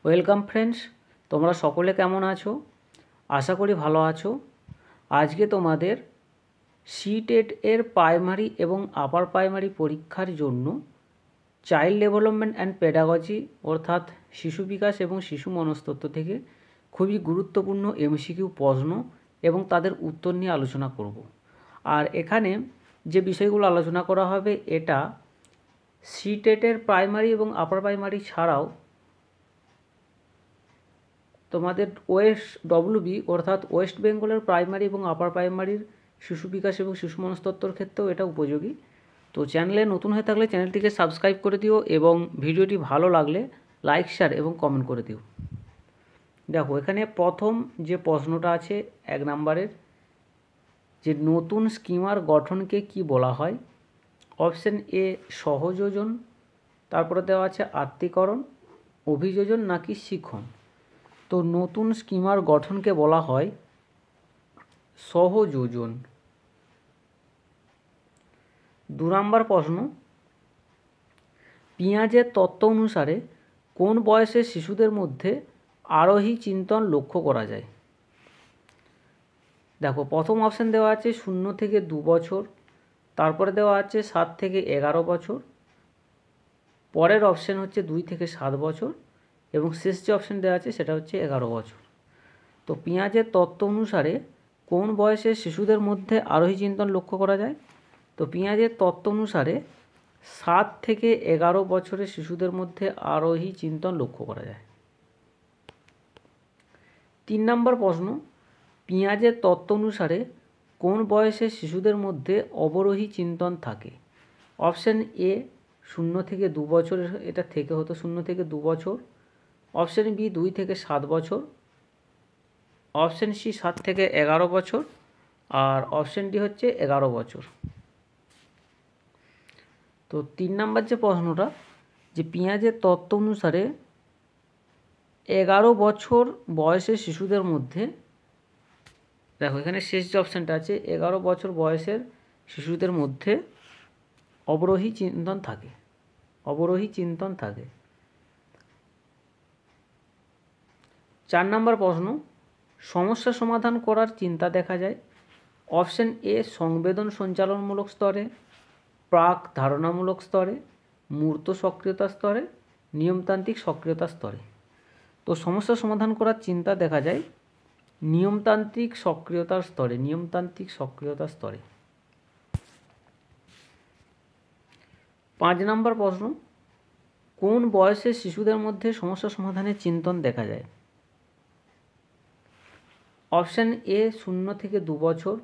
Welcome friends, তোমরা সকলে কেমন আছো? আশা করি ভালো আছো। আজকে তোমাদের সিটেট এর প্রাইমারি এবং আপার প্রাইমারি পরীক্ষার জন্য চাইল্ড ডেভেলপমেন্ট অ্যান্ড পেডাগজি অর্থাৎ শিশু বিকাশ এবং শিশু মনস্তত্ত্ব থেকে খুবই গুরুত্বপূর্ণ এমসিকিউ প্রশ্ন এবং তাদের উত্তর নিয়ে আলোচনা করব। আর এখানে যে বিষয়গুলো আলোচনা করা হবে এটা সিটেটের প্রাইমারি এবং আপার প্রাইমারি ছাড়াও তোমাদের ওএসডব্লিউবি অর্থাৎ ওয়েস্ট বেঙ্গলের প্রাইমারি এবং আপার প্রাইমারির শিশু বিকাশ এবং শিশু মনস্তত্ত্বর ক্ষেত্রেও এটা উপযোগী। তো চ্যানেলে নতুন হয়ে থাকলে চ্যানেলটিকে সাবস্ক্রাইব করে দিও এবং ভিডিওটি ভালো লাগলে লাইক শেয়ার এবং কমেন্ট করে দিও। দেখো এখানে প্রথম যে প্রশ্নটা আছে 1 নম্বরের, যে নতুন স্কিমার গঠনকে কি বলা হয়? অপশন এ সহযোজন, তারপরে দেওয়া আছে আত্মীকরণ, অভিযোজন নাকি শিখন। তো নতুন স্কিমার গঠনকে বলা হয় সহযোজন। 2 নম্বর প্রশ্ন, পিঁয়াজের তত্ত্ব অনুসারে কোন বয়সের শিশুদের মধ্যে আরোহী চিন্তন লক্ষ্য করা যায়? দেখো প্রথম অপশান দেওয়া আছে 0 থেকে 2 বছর, তারপরে দেওয়া আছে 7 থেকে 11 বছর, পরের অপশান হচ্ছে 2 থেকে 7 বছর এবং শেষ যে অপশান দেওয়া আছে সেটা হচ্ছে 11 বছর। তো পিঁয়াজের তত্ত্ব অনুসারে কোন বয়সের শিশুদের মধ্যে আরোহী চিন্তন লক্ষ্য করা যায়? তো পিঁয়াজের তত্ত্ব অনুসারে 7 থেকে 11 বছরের শিশুদের মধ্যে আরোহী চিন্তন লক্ষ্য করা যায়। 3 নম্বর প্রশ্ন, পিঁয়াজের তত্ত্ব অনুসারে কোন বয়সের শিশুদের মধ্যে অবরোহী চিন্তন থাকে? অপশান এ 0 থেকে 2 বছরের, এটা থেকে হতো 0 থেকে 2 বছর, অপশান বি 2 থেকে 7 বছর, অপশান সি 7 থেকে 11 বছর আর অপশান ডি হচ্ছে 11 বছর। তো 3 নম্বর যে প্রশ্নটা, যে পিঁয়াজের তত্ত্ব অনুসারে 11 বছর বয়সের শিশুদের মধ্যে, দেখো এখানে শেষ যে অপশানটা আছে 11 বছর বয়সের শিশুদের মধ্যে অবরোহী চিন্তন থাকে, অবরোহী চিন্তন থাকে। 4 নম্বর প্রশ্ন, সমস্যা সমাধান করার চিন্তা দেখা যায়। অপশান এ সংবেদন সঞ্চালনমূলক স্তরে, প্রাক ধারণামূলক স্তরে, মূর্ত সক্রিয়তা স্তরে, নিয়মতান্ত্রিক সক্রিয়তা স্তরে। তো সমস্যা সমাধান করার চিন্তা দেখা যায় নিয়মতান্ত্রিক সক্রিয়তার স্তরে, নিয়মতান্ত্রিক সক্রিয়তার স্তরে। 5 নম্বর প্রশ্ন, কোন বয়সের শিশুদের মধ্যে সমস্যা সমাধানের চিন্তন দেখা যায়? অপশান এ 0 থেকে 2 বছর,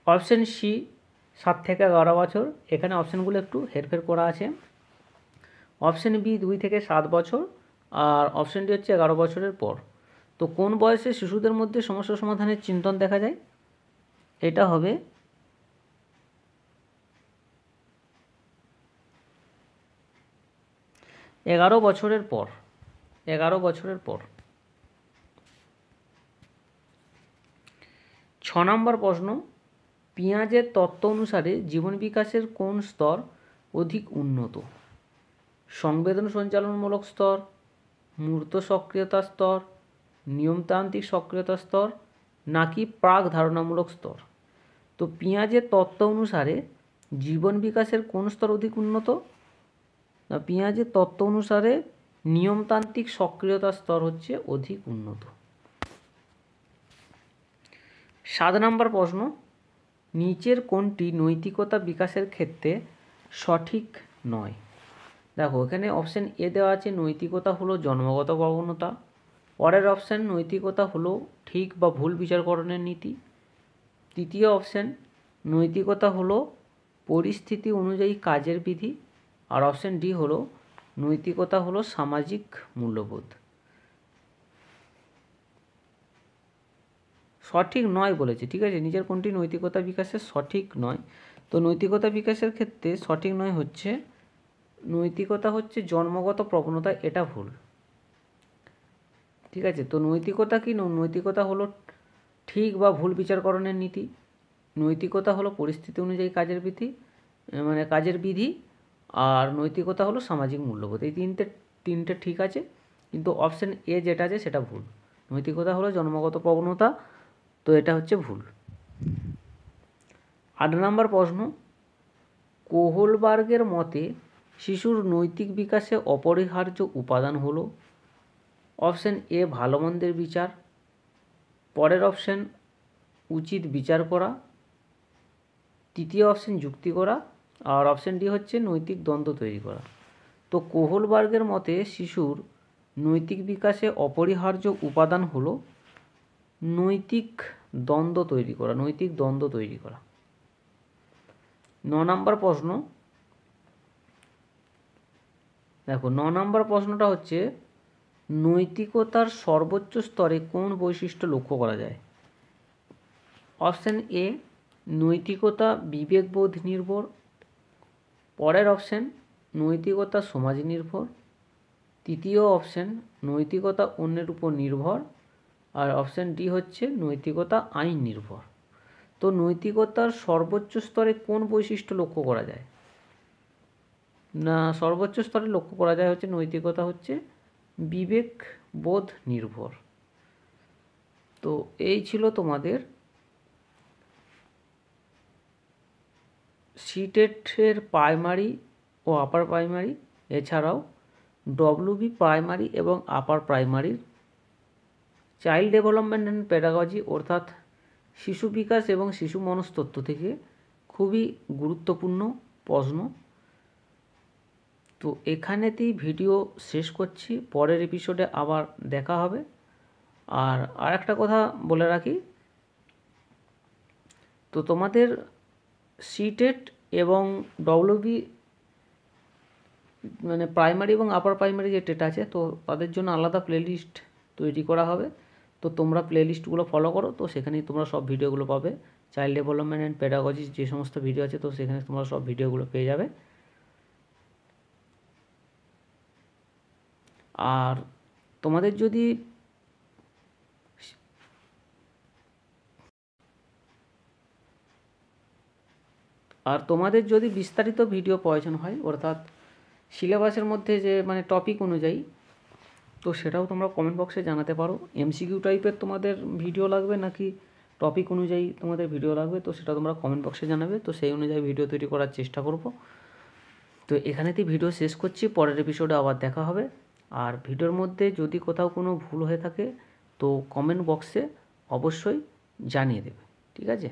অপশান সি 7 থেকে 11 বছর, এখানে অপশানগুলো একটু হেরফের করা আছে, অপশান বি 2 থেকে 7 বছর আর অপশান ডি হচ্ছে 11 বছরের পর। তো কোন বয়সে শিশুদের মধ্যে সমস্যা সমাধানের চিন্তন দেখা যায়? এটা হবে 11 বছরের পর, 11 বছরের পর। 6 নম্বর প্রশ্ন, পিঁয়াজের তত্ত্ব অনুসারে জীবন বিকাশের কোন স্তর অধিক উন্নত? সংবেদন সঞ্চালনমূলক স্তর, মূর্ত সক্রিয়তা স্তর, নিয়মতান্ত্রিক সক্রিয়তা স্তর নাকি প্রাক ধারণামূলক স্তর। তো পিঁয়াজের তত্ত্ব অনুসারে জীবন বিকাশের কোন স্তর অধিক উন্নত? না, পিঁয়াজের তত্ত্ব অনুসারে নিয়মতান্ত্রিক সক্রিয়তা স্তর হচ্ছে অধিক উন্নত। 7 নম্বর প্রশ্ন, নিচের কোনটি নৈতিকতা বিকাশের ক্ষেত্রে সঠিক নয়? দেখো এখানে অপশান এ দেওয়া আছে নৈতিকতা হলো জন্মগত প্রবণতা, পরের অপশান নৈতিকতা হলো ঠিক বা ভুল বিচারকরণের নীতি, তৃতীয় অপশান নৈতিকতা হলো পরিস্থিতি অনুযায়ী কাজের বিধি আর অপশান ডি হলো নৈতিকতা হলো সামাজিক মূল্যবোধ। সঠিক নয় বলেছে, ঠিক আছে, নিজের কোনটি নৈতিকতা বিকাশের সঠিক নয়। তো নৈতিকতা বিকাশের ক্ষেত্রে সঠিক নয় হচ্ছে নৈতিকতা হচ্ছে জন্মগত প্রবণতা, এটা ভুল, ঠিক আছে। তো নৈতিকতা কি? নৈতিকতা হলো ঠিক বা ভুল বিচারকরণের নীতি, নৈতিকতা হলো পরিস্থিতি অনুযায়ী কাজের বিধি, মানে কাজের বিধি আর নৈতিকতা হলো সামাজিক মূল্যবোধ। এই তিনটে ঠিক আছে, কিন্তু অপশান এ যেটা আছে সেটা ভুল। নৈতিকতা হলো জন্মগত প্রবণতা, তো এটা হচ্ছে ভুল। 8 নম্বর প্রশ্ন, কোহলবার্গের মতে শিশুর নৈতিক বিকাশে অপরিহার্য উপাদান হলো অপশান এ ভালো মন্দের বিচার, পরের অপশান উচিত বিচার করা, তৃতীয় অপশান যুক্তি করা, আর অপশান ডি হচ্ছে নৈতিক দ্বন্দ্ব তৈরি করা। তো কোহলবার্গের মতে শিশুর নৈতিক বিকাশে অপরিহার্য উপাদান হলো নৈতিক দ্বন্দ্ব তৈরি করা, নৈতিক দ্বন্দ্ব তৈরি করা। 9 নম্বর প্রশ্ন, দেখো 9 নম্বর প্রশ্নটা হচ্ছে নৈতিকতার সর্বোচ্চ স্তরে কোন বৈশিষ্ট্য লক্ষ্য করা যায়? অপশান এ নৈতিকতা বিবেকবোধ নির্ভর, পরের অপশান নৈতিকতা সমাজ নির্ভর, তৃতীয় অপশান নৈতিকতা অন্যের উপর নির্ভর, আর অপশান ডি হচ্ছে নৈতিকতা আইন নির্ভর। তো নৈতিকতার সর্বোচ্চ স্তরে কোন বৈশিষ্ট্য লক্ষ্য করা যায়? না, সর্বোচ্চ স্তরে লক্ষ্য করা যায় হচ্ছে নৈতিকতা হচ্ছে বিবেকবোধ নির্ভর। তো এই ছিল তোমাদের সিটেটের প্রাইমারি ও আপার প্রাইমারি, এছাড়াও ডব্লিউবি প্রাইমারি এবং আপার প্রাইমারির চাইল্ড ডেভেলপমেন্ট অ্যান্ড পেডাগজি অর্থাৎ শিশু বিকাশ এবং শিশু মনস্তত্ত্ব থেকে খুবই গুরুত্বপূর্ণ প্রশ্ন। তো এখানেতেই ভিডিও শেষ করছি, পরের এপিসোডে আবার দেখা হবে। আর আরেকটা কথা বলে রাখি, তো তোমাদের সিটেট এবং ডব্লিউবি মানে প্রাইমারি এবং আপার প্রাইমারি যে টেট আছে, তো তাদের জন্য আলাদা প্লেলিস্ট তৈরি করা হবে। তো তোমরা প্লেলিস্টগুলো ফলো করো, তো সেখানেই তোমরা সব ভিডিওগুলো পাবে। চাইল্ড ডেভেলপমেন্ট অ্যান্ড পেডাগজি যে সমস্ত ভিডিও আছে, তো সেখানে তোমরা সব ভিডিওগুলো পেয়ে যাবে। আর তোমাদের যদি বিস্তারিত ভিডিও প্রয়োজন হয়, অর্থাৎ সিলেবাসের মধ্যে যে মানে টপিক অনুযায়ী, তো সেটাও তোমরা কমেন্ট বক্সে জানাতে পারো। এমসিকিউ টাইপের তোমাদের ভিডিও লাগবে নাকি টপিক অনুযায়ী তোমাদের ভিডিও লাগবে, তো সেটা তোমরা কমেন্ট বক্সে জানাবে। তো সেই অনুযায়ী ভিডিও তৈরি করার চেষ্টা করব। তো এখানেতেই ভিডিও শেষ করছি, পরের এপিসোডে আবার দেখা হবে। আর ভিডিওর মধ্যে যদি কোথাও কোনো ভুল হয়ে থাকে তো কমেন্ট বক্সে অবশ্যই জানিয়ে দেবে, ঠিক আছে?